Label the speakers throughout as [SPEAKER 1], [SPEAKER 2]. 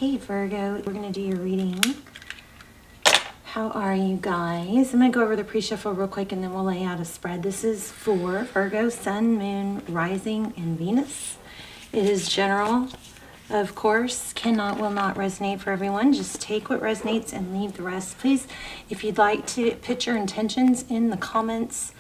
[SPEAKER 1] Hey Virgo, we're going to do your reading. How are you guys? I'm going to go over the pre-shuffle real quick and then we'll lay out a spread. This is for Virgo, Sun, Moon, Rising, and Venus. It is general, of course, will not resonate for everyone. Just take what resonates and leave the rest. Please, if you'd like to put your intentions in the comments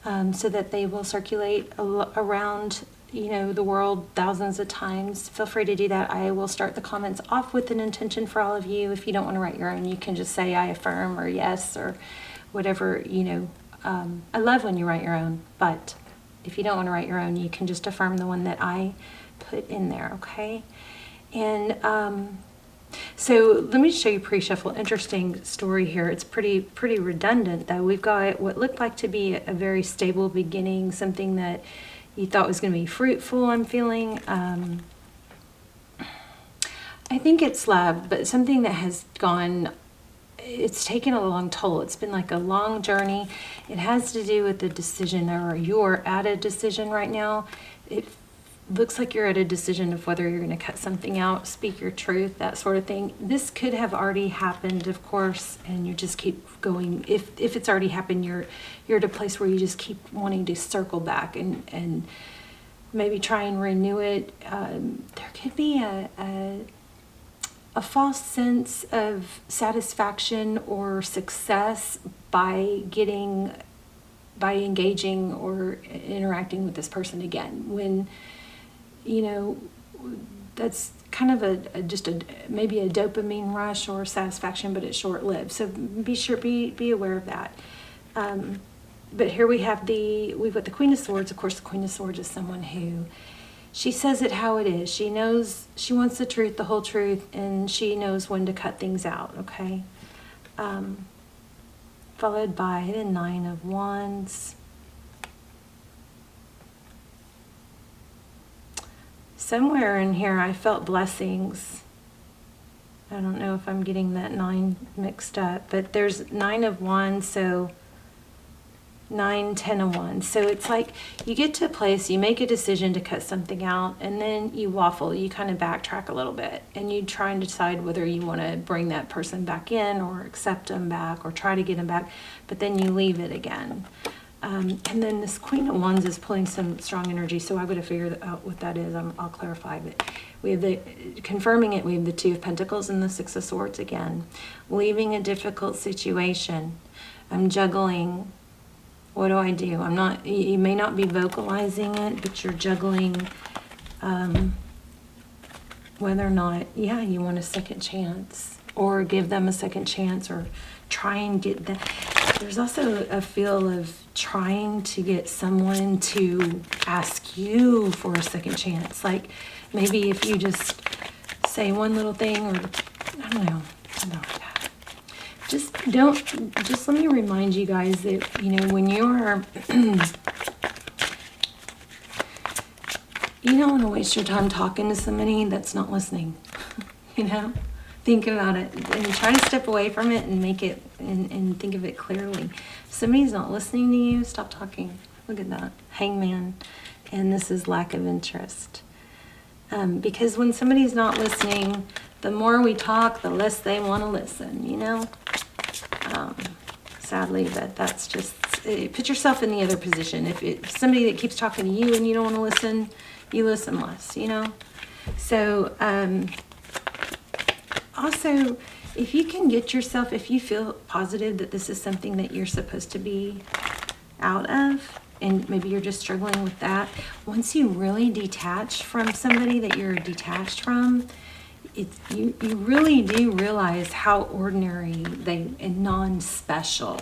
[SPEAKER 1] so that they will circulate around the world thousands of times, feel free to do that. I will start the comments off with an intention for all of you. If you don't want to write your own, you can just say I affirm or yes or whatever, I love when you write your own, but if you don't want to write your own, you can just affirm the one that I put in there, okay? And so let me show you pre-shuffle. Interesting story here. It's pretty redundant though. We've got what looked like to be a very stable beginning, something that you thought was going to be fruitful, I'm feeling. I think it's love, but something that has it's taken a long toll. It's been like a long journey. It has to do with the decision, or you're at a decision right now. It looks like you're at a decision of whether you're going to cut something out, speak your truth, that sort of thing. This could have already happened, of course, and you just keep going. If it's already happened, you're at a place where you just keep wanting to circle back and maybe try and renew it. There could be a false sense of satisfaction or success by engaging or interacting with this person again, when that's kind of maybe a dopamine rush or satisfaction, but it's short-lived. So be aware of that. But here we've got the Queen of Swords. Of course, the Queen of Swords is someone who, she says it how it is. She knows, she wants the truth, the whole truth, and she knows when to cut things out, okay? Followed by the Nine of Wands. Somewhere in here I felt blessings. I don't know if I'm getting that 9 mixed up, but there's 9 of Wands, so 9, 10 of Wands. So it's like you get to a place, you make a decision to cut something out, and then you waffle, you kind of backtrack a little bit, and you try and decide whether you want to bring that person back in or accept them back or try to get them back, but then you leave it again. And then this Queen of Wands is pulling some strong energy, so I would have figured out what that is. I'll clarify. But we have confirming it, we have the Two of Pentacles and the Six of Swords again. Leaving a difficult situation. I'm juggling. What do I do? You may not be vocalizing it, but you're juggling whether or not, you want a second chance, or give them a second chance, or try and get them. There's also a feel of trying to get someone to ask you for a second chance. Like maybe if you just say one little thing, or I don't know, something like that. Just let me remind you guys that, when you're, you don't want to waste your time talking to somebody that's not listening, Think about it and try to step away from it and make it and think of it clearly. If somebody's not listening to you, stop talking. Look at that. Hangman. And this is lack of interest. Because when somebody's not listening, the more we talk, the less they want to listen, Sadly, but that's just, put yourself in the other position. If it's somebody that keeps talking to you and you don't want to listen, you listen less, So, also, if you can get yourself, if you feel positive that this is something that you're supposed to be out of, and maybe you're just struggling with that, once you really detach from somebody that you're detached from, you really do realize how ordinary and non-special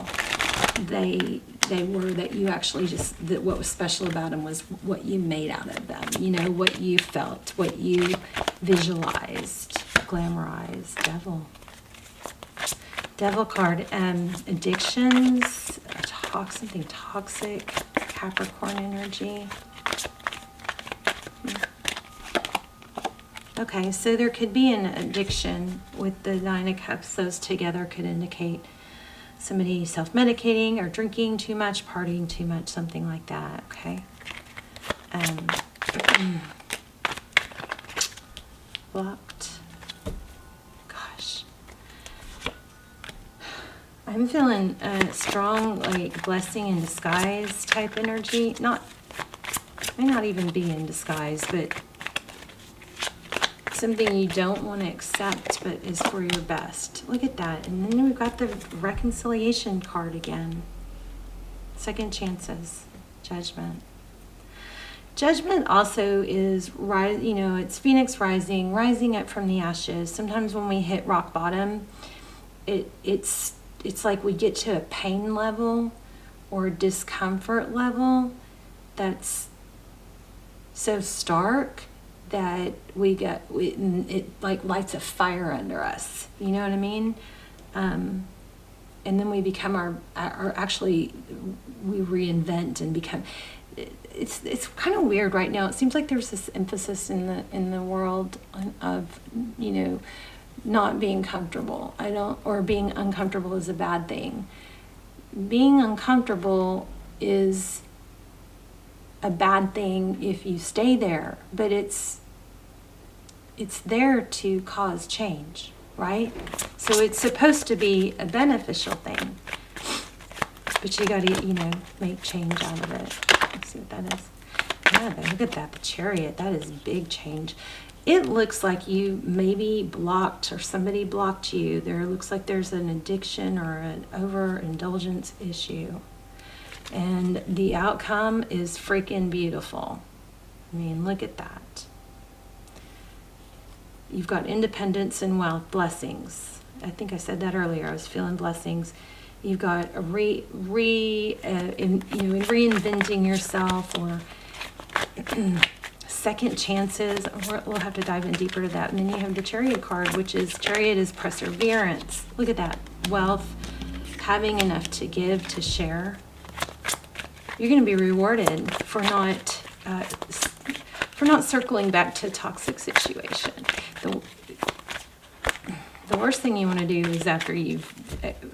[SPEAKER 1] they were, that you actually that what was special about them was what you made out of them, what you felt, what you visualized. Glamorized. Devil card. Addictions, something toxic, Capricorn energy. Okay, so there could be an addiction with the Nine of Cups. Those together could indicate somebody self-medicating or drinking too much, partying too much, something like that, okay? Blocked. I'm feeling a strong, like, blessing in disguise type energy. May not even be in disguise, but something you don't want to accept, but is for your best. Look at that. And then we've got the reconciliation card again. Second chances, judgment. Judgment also is, it's Phoenix rising up from the ashes. Sometimes when we hit rock bottom, it's like we get to a pain level or discomfort level that's so stark that it like lights a fire under us. You know what I mean? And then we become we reinvent and become. It's kind of weird right now. It seems like there's this emphasis in the world of not being comfortable. Or being uncomfortable is a bad thing. Being uncomfortable is a bad thing if you stay there, but it's there to cause change, right? So it's supposed to be a beneficial thing, but you got to make change out of it. Let's see what that is. Yeah, but look at that, the Chariot. That is big change. It looks like you maybe blocked, or somebody blocked you. There looks like there's an addiction or an overindulgence issue. And the outcome is freaking beautiful. I mean, look at that. You've got independence and wealth, blessings. I think I said that earlier. I was feeling blessings. You've got a reinventing yourself, or second chances. We'll have to dive in deeper to that. And then you have the Chariot card, which is, Chariot is perseverance. Look at that. Wealth, having enough to give, to share. You're going to be rewarded for not circling back to a toxic situation. The worst thing you want to do is, after you've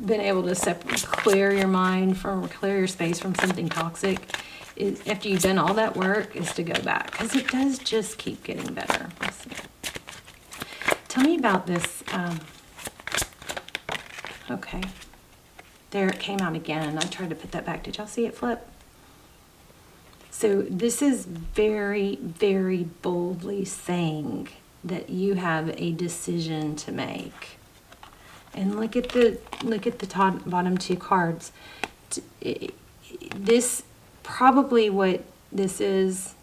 [SPEAKER 1] been able to clear your space from something toxic, is, after you've done all that work, is to go back, because it does just keep getting better. Let's see. Tell me about this. Okay, there it came out again. I tried to put that back. Did y'all see it flip? So this is very, very boldly saying that you have a decision to make. And look at the bottom two cards. This probably what this is.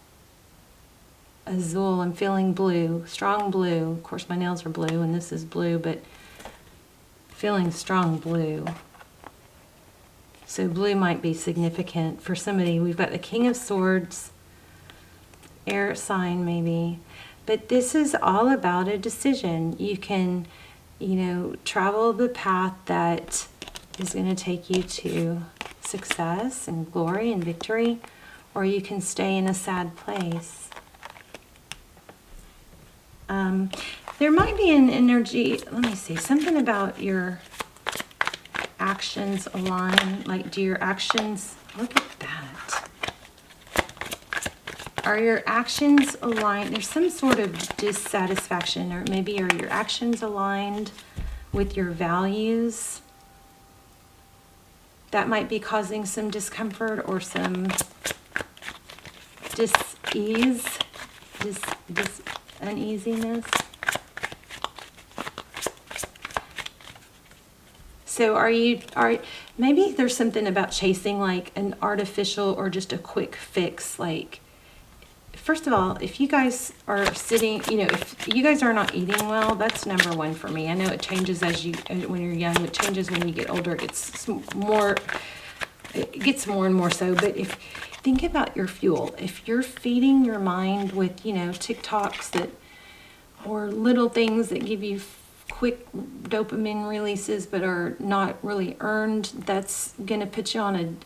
[SPEAKER 1] Azul. I'm feeling blue, strong blue. Of course, my nails are blue, and this is blue, but feeling strong blue. So blue might be significant for somebody. We've got the King of Swords, air sign maybe. But this is all about a decision. You can, travel the path that is going to take you to success and glory and victory, or you can stay in a sad place. There might be an energy, let me see, something about your actions align. Like, do your actions, look at that. Are your actions aligned? There's some sort of dissatisfaction, or maybe are your actions aligned with your values? That might be causing some discomfort or some uneasiness. So maybe there's something about chasing like an artificial or just a quick fix. Like, first of all, if you guys are sitting, if you guys are not eating well, that's number one for me. I know it changes when you're young. It changes when you get older. It gets more and more so. But think about your fuel. If you're feeding your mind with, TikToks or little things that give you quick dopamine releases but are not really earned, that's going to put you on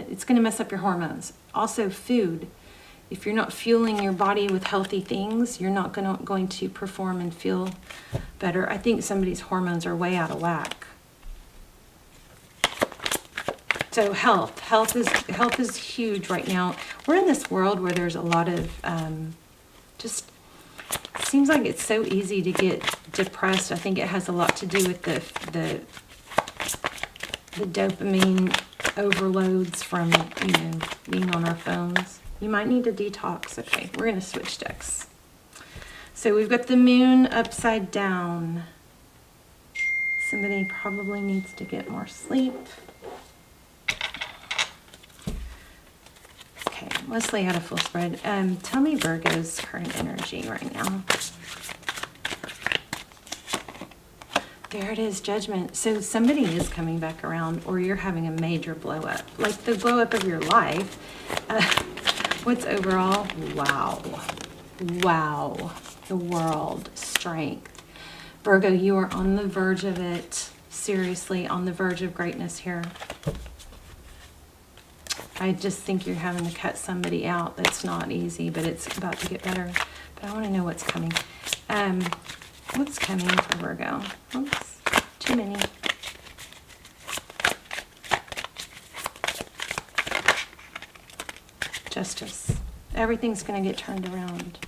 [SPEAKER 1] it's going to mess up your hormones. Also, food. If you're not fueling your body with healthy things, you're not going to perform and feel better. I think somebody's hormones are way out of whack. So health is huge right now. We're in this world where there's a lot of just seems like it's so easy to get depressed. I think it has a lot to do with the dopamine overloads from, you know, being on our phones. You might need to detox. Okay, we're going to switch decks. So we've got the moon upside down. Somebody probably needs to get more sleep. Okay, let's lay out a full spread. Tell me Virgo's current energy right now. There it is, Judgment. So somebody is coming back around, or you're having a major blow up, like the blow up of your life. What's overall? Wow. Wow. The world. Strength. Virgo, you are on the verge of it. Seriously, on the verge of greatness here. I just think you're having to cut somebody out. That's not easy, but it's about to get better. But I want to know what's coming. What's coming for Virgo? Oops, too many. Justice. Everything's going to get turned around.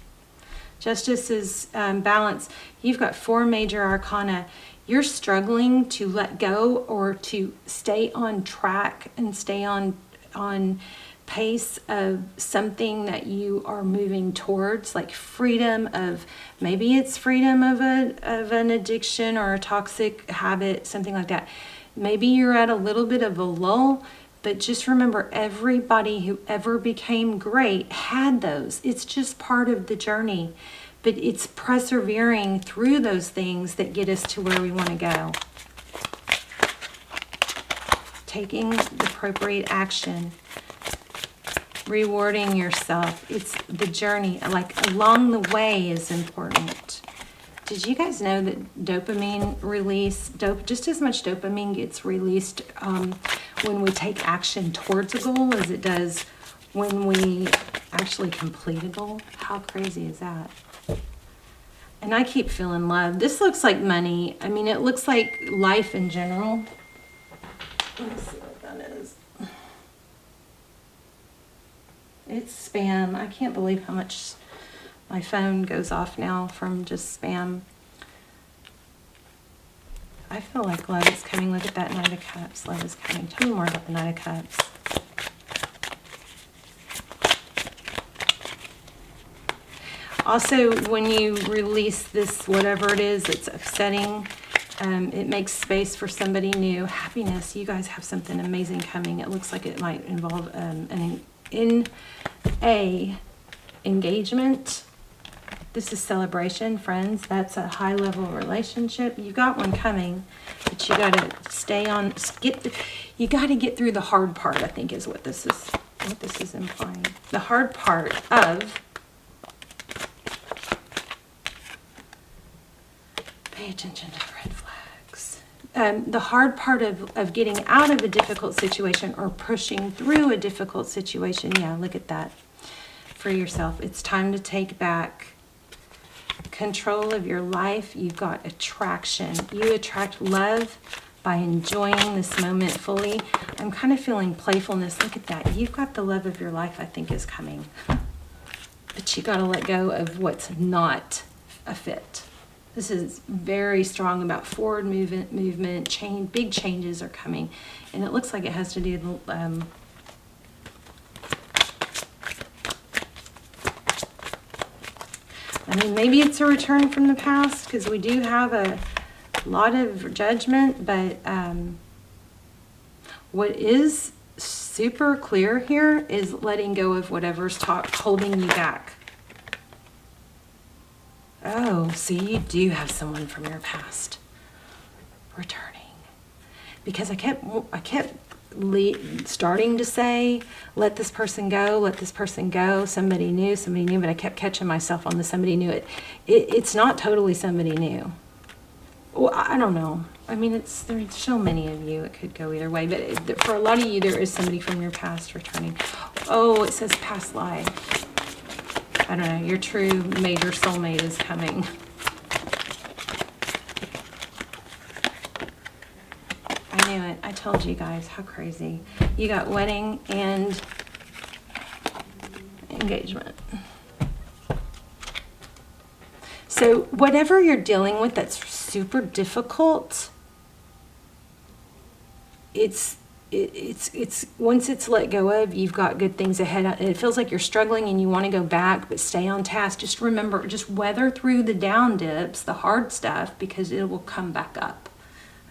[SPEAKER 1] Justice is balance. You've got 4 major arcana. You're struggling to let go or to stay on track and stay on pace of something that you are moving towards, like freedom of, maybe it's freedom of an addiction or a toxic habit, something like that. Maybe you're at a little bit of a lull, but just remember, everybody who ever became great had those. It's just part of the journey, but it's persevering through those things that get us to where we want to go. Taking the appropriate action, rewarding yourself. It's the journey, like along the way is important. Did you guys know that dopamine release, just as much dopamine gets released when we take action towards a goal as it does when we actually complete a goal? How crazy is that? And I keep feeling love. This looks like money. I mean, it looks like life in general. Let me see what that is. It's spam. I can't believe how much my phone goes off now from just spam. I feel like love is coming. Look at that Knight of Cups. Love is coming. Tell me more about the Knight of Cups. Also, when you release this, whatever it is that's upsetting, it makes space for somebody new. Happiness. You guys have something amazing coming. It looks like it might involve an engagement. This is celebration, friends. That's a high-level relationship. You got one coming, but you got to stay on. You got to get through the hard part, I think, is what this is implying. The hard part of. Pay attention to the red flags. The hard part of getting out of a difficult situation or pushing through a difficult situation. Yeah, look at that for yourself. It's time to take back control of your life. You've got attraction. You attract love by enjoying this moment fully. I'm kind of feeling playfulness. Look at that. You've got the love of your life, I think, is coming. But you got to let go of what's not a fit. This is very strong about forward movement, change. Big changes are coming. And it looks like it has to do with I mean, maybe it's a return from the past, because we do have a lot of judgment, but what is super clear here is letting go of whatever's holding you back. Oh, see, you do have someone from your past returning. Because I kept starting to say, let this person go, somebody new, but I kept catching myself on the somebody new. It's not totally somebody new. Well, I don't know. I mean, there's so many of you, it could go either way, but for a lot of you, there is somebody from your past returning. Oh, it says past life. I don't know, your true major soulmate is coming. I knew it. I told you guys. How crazy. You got wedding and engagement. So whatever you're dealing with that's super difficult, it's once it's let go of, you've got good things ahead. It feels like you're struggling and you want to go back, but stay on task. Just remember, just weather through the down dips, the hard stuff, because it will come back up.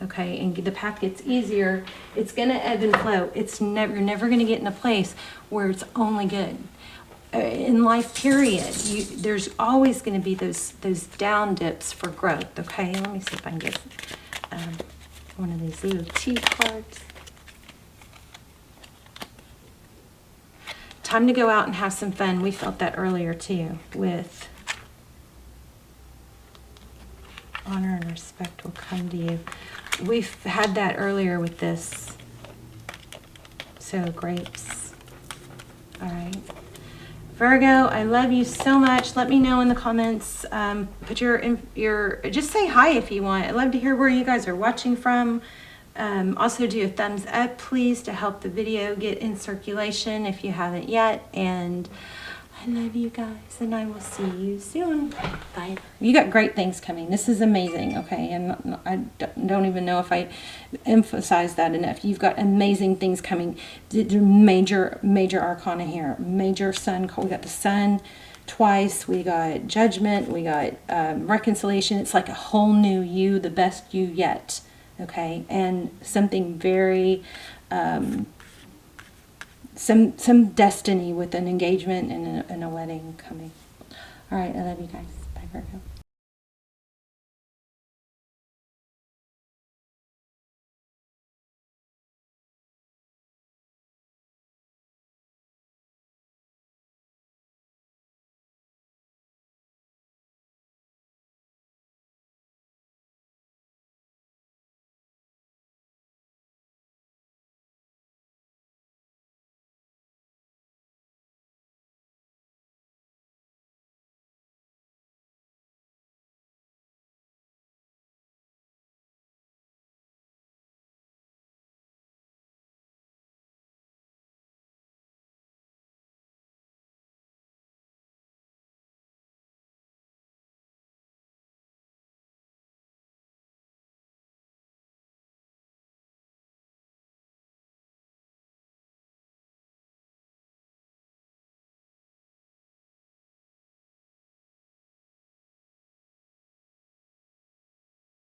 [SPEAKER 1] Okay, and the path gets easier. It's going to ebb and flow. You're never going to get in a place where it's only good. In life, period, there's always going to be those down dips for growth. Okay, let me see if I can get one of these little tea cards. Time to go out and have some fun. We felt that earlier too, with honor and respect will come to you. We've had that earlier with this. So grapes. All right. Virgo, I love you so much. Let me know in the comments. Put just say hi if you want. I'd love to hear where you guys are watching from. Also do a thumbs up, please, to help the video get in circulation if you haven't yet. And I love you guys, and I will see you soon. Bye. You got great things coming. This is amazing, okay? And I don't even know if I emphasize that enough. You've got amazing things coming. Major arcana here. Major sun. We got the sun twice. We got judgment. We got reconciliation. It's like a whole new you, the best you yet, okay? And something very... some destiny with an engagement and a wedding coming. All right, I love you guys. Bye, Virgo.